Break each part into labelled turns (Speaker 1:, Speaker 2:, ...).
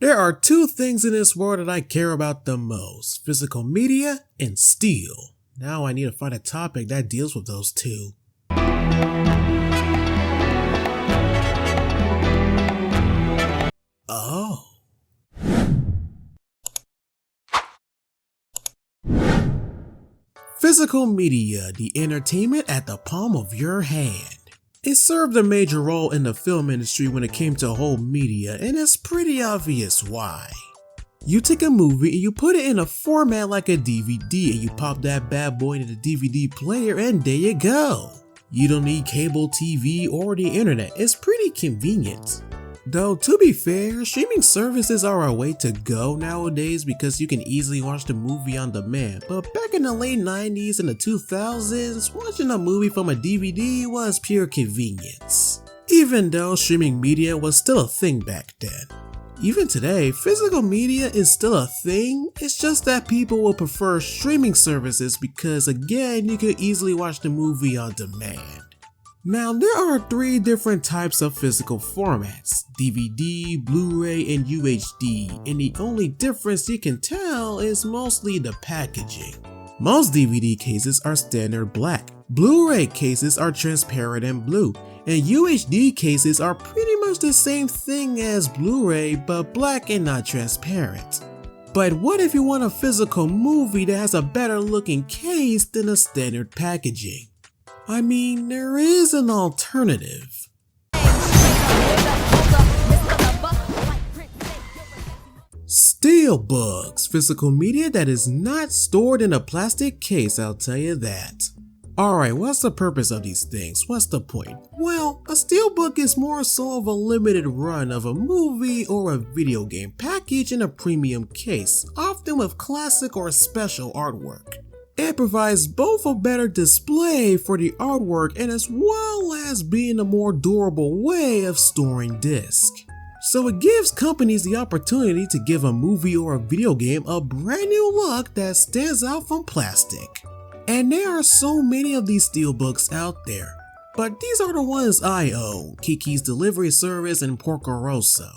Speaker 1: There are two things in this world that I care about the most: physical media and steel. Now I need to find a topic that deals with those two. Oh. Physical media, the entertainment at the palm of your hand. It served a major role in the film industry when it came to home media, and it's pretty obvious why. You take a movie and you put it in a format like a DVD, and you pop that bad boy into the DVD player, and there you go. You don't need cable TV or the internet. It's pretty convenient. Though, to be fair, streaming services are a way to go nowadays because you can easily watch the movie on demand, but back in the late 90s and the 2000s, watching a movie from a DVD was pure convenience. Even though streaming media was still a thing back then. Even today, physical media is still a thing, it's just that people will prefer streaming services because, again, you can easily watch the movie on demand. Now, there are three different types of physical formats: DVD, Blu-ray, and UHD, and the only difference you can tell is mostly the packaging. Most DVD cases are standard black, Blu-ray cases are transparent and blue, and UHD cases are pretty much the same thing as Blu-ray but black and not transparent. But what if you want a physical movie that has a better looking case than a standard packaging? I mean, there is an alternative. Steelbooks, physical media that is not stored in a plastic case, I'll tell you that. Alright, what's the purpose of these things? What's the point? Well, a steelbook is more so of a limited run of a movie or a video game packaged in a premium case, often with classic or special artwork. It provides both a better display for the artwork and as well as being a more durable way of storing disc. So it gives companies the opportunity to give a movie or a video game a brand new look that stands out from plastic. And there are so many of these steelbooks out there, but these are the ones I own: Kiki's Delivery Service and Porco Rosso.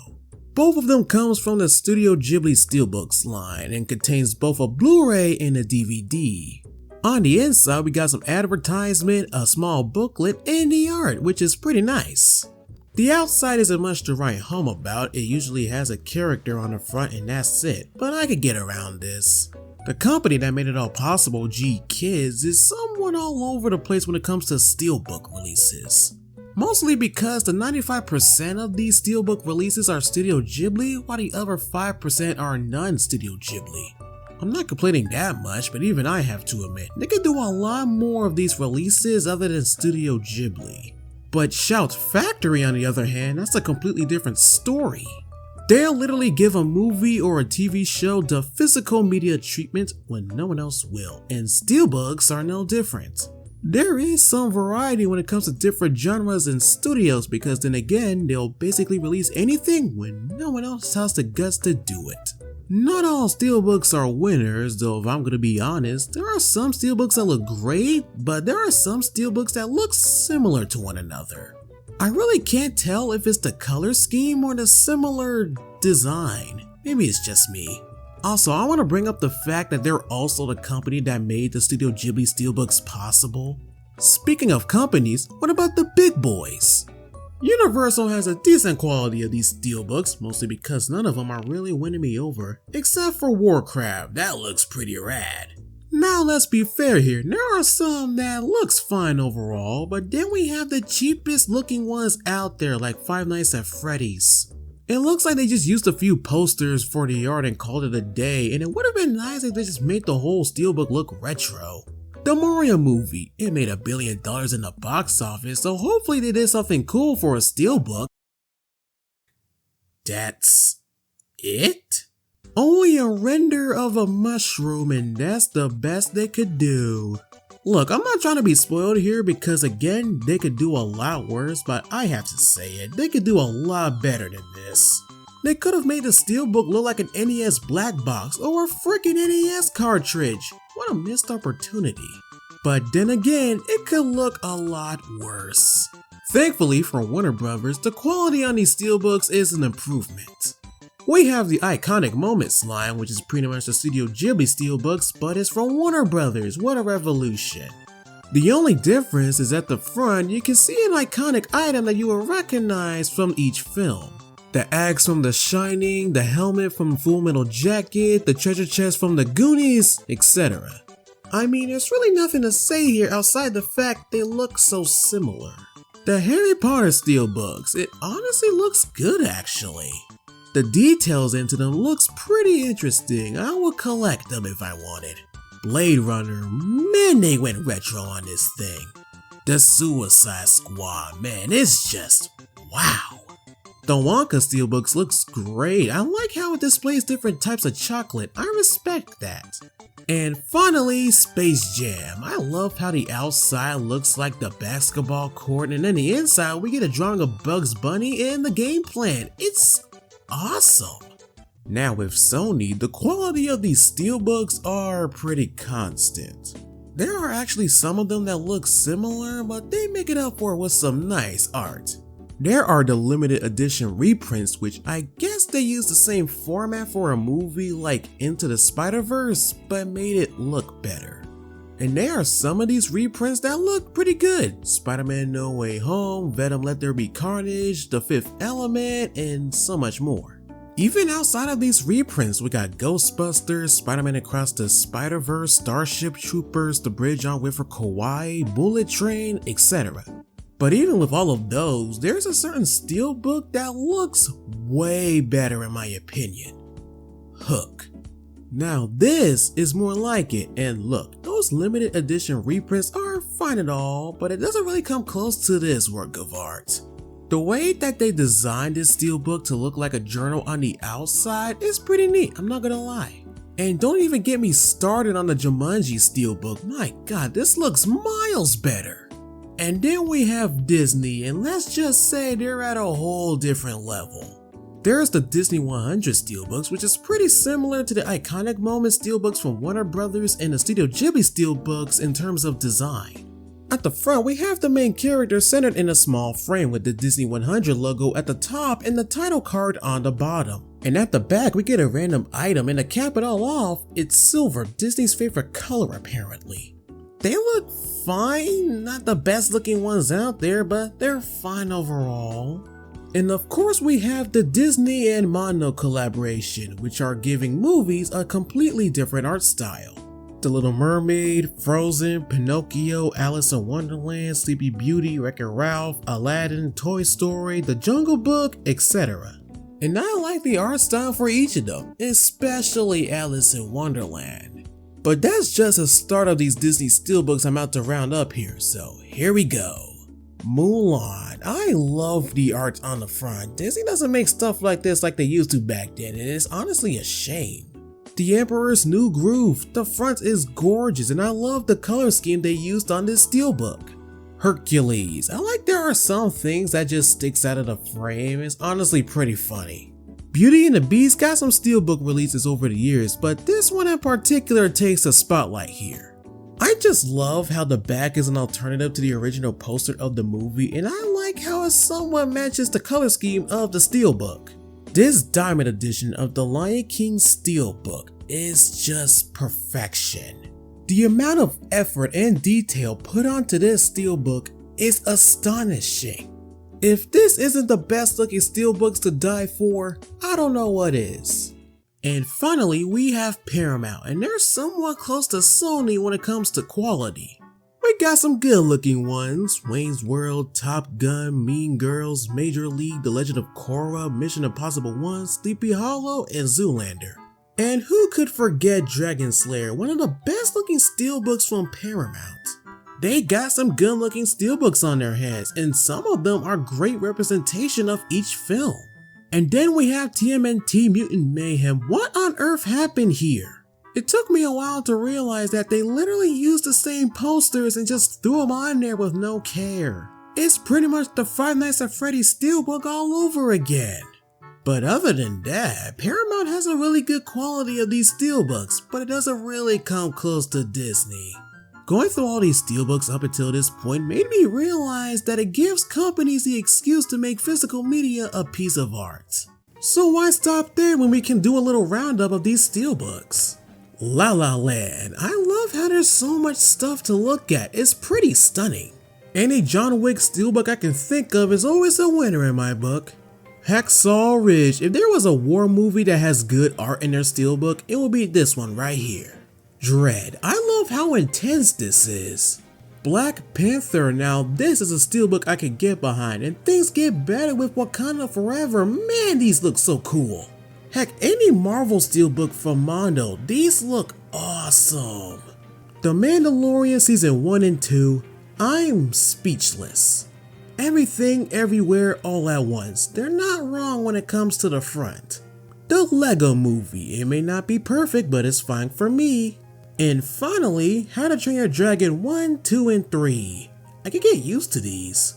Speaker 1: Both of them comes from the Studio Ghibli Steelbooks line and contains both a Blu-ray and a DVD. On the inside we got some advertisement, a small booklet, and the art, which is pretty nice. The outside isn't much to write home about, it usually has a character on the front and that's it, but I could get around this. The company that made it all possible, G Kids, is somewhat all over the place when it comes to steelbook releases. Mostly because the 95% of these steelbook releases are Studio Ghibli, while the other 5% are non-Studio Ghibli. I'm not complaining that much, but even I have to admit, they could do a lot more of these releases other than Studio Ghibli. But Shout Factory, on the other hand, that's a completely different story. They'll literally give a movie or a TV show the physical media treatment when no one else will, and steelbooks are no different. There is some variety when it comes to different genres and studios, because then again, they'll basically release anything when no one else has the guts to do it. Not all steelbooks are winners, though if I'm gonna be honest, there are some steelbooks that look great, but there are some steelbooks that look similar to one another. I really can't tell if it's the color scheme or the similar design. Maybe it's just me. Also, I want to bring up the fact that they're also the company that made the Studio Ghibli Steelbooks possible. Speaking of companies, what about the big boys? Universal has a decent quality of these steelbooks, mostly because none of them are really winning me over, except for Warcraft, that looks pretty rad. Now let's be fair here, there are some that looks fine overall, but then we have the cheapest looking ones out there like Five Nights at Freddy's. It looks like they just used a few posters for the art and called it a day, and it would have been nice if they just made the whole steelbook look retro. The Mario movie, it made $1 billion in the box office, so hopefully they did something cool for a steelbook. That's it? Only a render of a mushroom, and that's the best they could do. Look, I'm not trying to be spoiled here because again, they could do a lot worse, but I have to say it, they could do a lot better than this. They could have made the steelbook look like an NES black box or a freaking NES cartridge. What a missed opportunity. But then again, it could look a lot worse. Thankfully for Warner Brothers, the quality on these steelbooks is an improvement. We have the iconic moments line, which is pretty much the Studio Ghibli Steelbooks, but it's from Warner Brothers. What a revolution. The only difference is at the front, you can see an iconic item that you will recognize from each film. The axe from The Shining, the helmet from Full Metal Jacket, the treasure chest from The Goonies, etc. I mean, there's really nothing to say here outside the fact they look so similar. The Harry Potter Steelbooks, it honestly looks good actually. The details into them looks pretty interesting. I would collect them if I wanted. Blade Runner, man, they went retro on this thing. The Suicide Squad, man, it's just wow. The Wonka Steelbooks looks great. I like how it displays different types of chocolate. I respect that. And finally, Space Jam. I love how the outside looks like the basketball court, and then the inside we get a drawing of Bugs Bunny and the game plan. It's awesome. Now with Sony, the quality of these steelbooks are pretty constant. There are actually some of them that look similar, but they make it up for it with some nice art. There are the limited edition reprints, which I guess they use the same format for a movie like Into the Spider-Verse, but made it look better. And there are some of these reprints that look pretty good. Spider-Man No Way Home, Venom Let There Be Carnage, The Fifth Element, and so much more. Even outside of these reprints, we got Ghostbusters, Spider-Man Across the Spider-Verse, Starship Troopers, The Bridge on River Kauai, Bullet Train, etc. But even with all of those, there's a certain steelbook that looks way better in my opinion. Hook. Now this is more like it, and look, those limited edition reprints are fine and all, but it doesn't really come close to this work of art. The way that they designed this steelbook to look like a journal on the outside is pretty neat, I'm not gonna lie. And don't even get me started on the Jumanji steelbook, my god, this looks miles better. And then we have Disney, and let's just say they're at a whole different level. There's the Disney 100 steelbooks, which is pretty similar to the iconic Moments steelbooks from Warner Brothers and the Studio Ghibli steelbooks in terms of design. At the front, we have the main character centered in a small frame with the Disney 100 logo at the top and the title card on the bottom. And at the back, we get a random item, and to cap it all off, it's silver, Disney's favorite color apparently. They look fine, not the best looking ones out there, but they're fine overall. And of course we have the Disney and Mono collaboration, which are giving movies a completely different art style. The Little Mermaid, Frozen, Pinocchio, Alice in Wonderland, Sleepy Beauty, Wreck-It Ralph, Aladdin, Toy Story, The Jungle Book, etc. And I like the art style for each of them, especially Alice in Wonderland. But that's just the start of these Disney steelbooks I'm about to round up here, so here we go. Mulan. I love the art on the front. Disney doesn't make stuff like this like they used to back then, and it's honestly a shame. The Emperor's New Groove. The front is gorgeous, and I love the color scheme they used on this steelbook. Hercules. I like there are some things that just sticks out of the frame. It's honestly pretty funny. Beauty and the Beast got some steelbook releases over the years, but this one in particular takes a spotlight here. I just love how the back is an alternative to the original poster of the movie, and I like how it somewhat matches the color scheme of the steelbook. This diamond edition of the Lion King steelbook is just perfection. The amount of effort and detail put onto this steelbook is astonishing. If this isn't the best looking steelbooks to die for, I don't know what is. And finally, we have Paramount, and they're somewhat close to Sony when it comes to quality. We got some good looking ones: Wayne's World, Top Gun, Mean Girls, Major League, The Legend of Korra, Mission Impossible 1, Sleepy Hollow, and Zoolander. And who could forget Dragon Slayer, one of the best looking steelbooks from Paramount. They got some good looking steelbooks on their hands, and some of them are great representation of each film. And then we have TMNT Mutant Mayhem. What on earth happened here? It took me a while to realize that they literally used the same posters and just threw them on there with no care. It's pretty much the Five Nights at Freddy's steelbook all over again. But other than that, Paramount has a really good quality of these steelbooks, but it doesn't really come close to Disney. Going through all these steelbooks up until this point made me realize that it gives companies the excuse to make physical media a piece of art. So why stop there when we can do a little roundup of these steelbooks? La La Land. I love how there's so much stuff to look at. It's pretty stunning. Any John Wick steelbook I can think of is always a winner in my book. Hacksaw Ridge. If there was a war movie that has good art in their steelbook, it will be this one right here. Dread. I love how intense this is. Black Panther. Now this is a steelbook I can get behind, and things get better with Wakanda Forever. Man, these look so cool. Heck, any Marvel steelbook from Mondo, these look awesome. The Mandalorian Season 1 and 2, I'm speechless. Everything, everywhere, all at once. They're not wrong when it comes to the front. The Lego Movie, it may not be perfect, but it's fine for me. And finally, How to Train Your Dragon 1, 2, and 3. I can get used to these.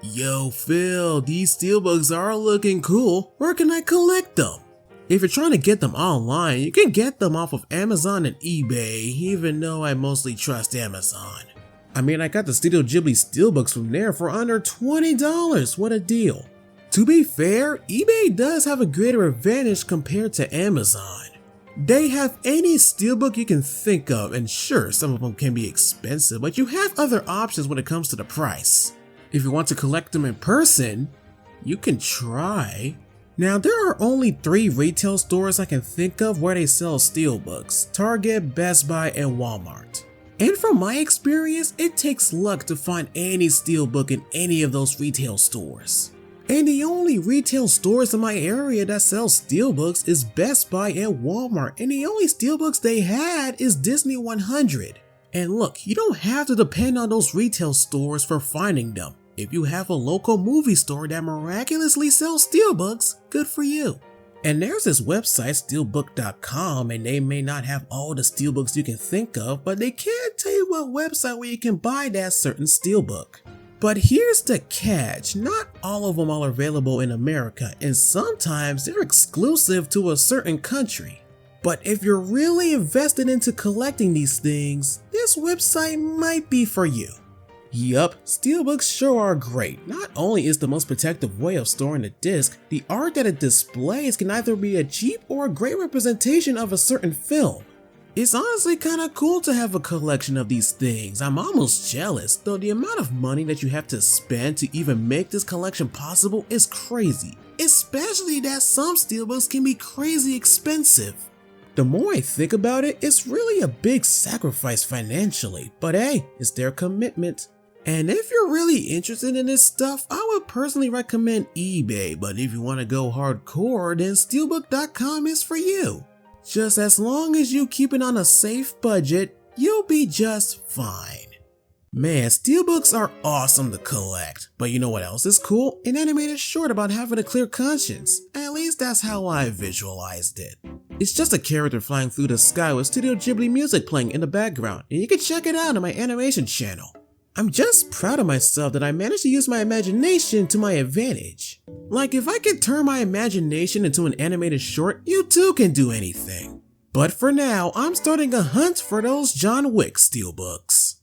Speaker 1: Yo Phil, these steelbooks are looking cool. Where can I collect them? If you're trying to get them online, you can get them off of Amazon and eBay, even though I mostly trust Amazon. I mean, I got the Studio Ghibli steelbooks from there for under $20, what a deal. To be fair, eBay does have a greater advantage compared to Amazon. They have any steelbook you can think of, and sure, some of them can be expensive, but you have other options when it comes to the price. If you want to collect them in person, you can try. Now, there are only 3 retail stores I can think of where they sell steelbooks: Target, Best Buy, and Walmart. And from my experience, it takes luck to find any steelbook in any of those retail stores. And the only retail stores in my area that sell steelbooks is Best Buy and Walmart, and the only steelbooks they had is Disney 100. And look, you don't have to depend on those retail stores for finding them. If you have a local movie store that miraculously sells steelbooks, good for you. And there's this website, steelbook.com, and they may not have all the steelbooks you can think of, but they can tell you what website where you can buy that certain steelbook. But here's the catch, not all of them are available in America, and sometimes they're exclusive to a certain country. But if you're really invested into collecting these things, this website might be for you. Yup, steelbooks sure are great. Not only is the most protective way of storing the disc, the art that it displays can either be a cheap or a great representation of a certain film. It's honestly kinda cool to have a collection of these things. I'm almost jealous, though the amount of money that you have to spend to even make this collection possible is crazy. Especially that some steelbooks can be crazy expensive. The more I think about it, it's really a big sacrifice financially, but hey, it's their commitment. And if you're really interested in this stuff, I would personally recommend eBay, but if you want to go hardcore, then steelbook.com is for you. Just as long as you keep it on a safe budget, you'll be just fine. Man, steelbooks are awesome to collect, but you know what else is cool? An animated short about having a clear conscience. At least that's how I visualized it. It's just a character flying through the sky with Studio Ghibli music playing in the background, and you can check it out on my animation channel. I'm just proud of myself that I managed to use my imagination to my advantage. Like, if I could turn my imagination into an animated short, you too can do anything. But for now, I'm starting a hunt for those John Wick steelbooks.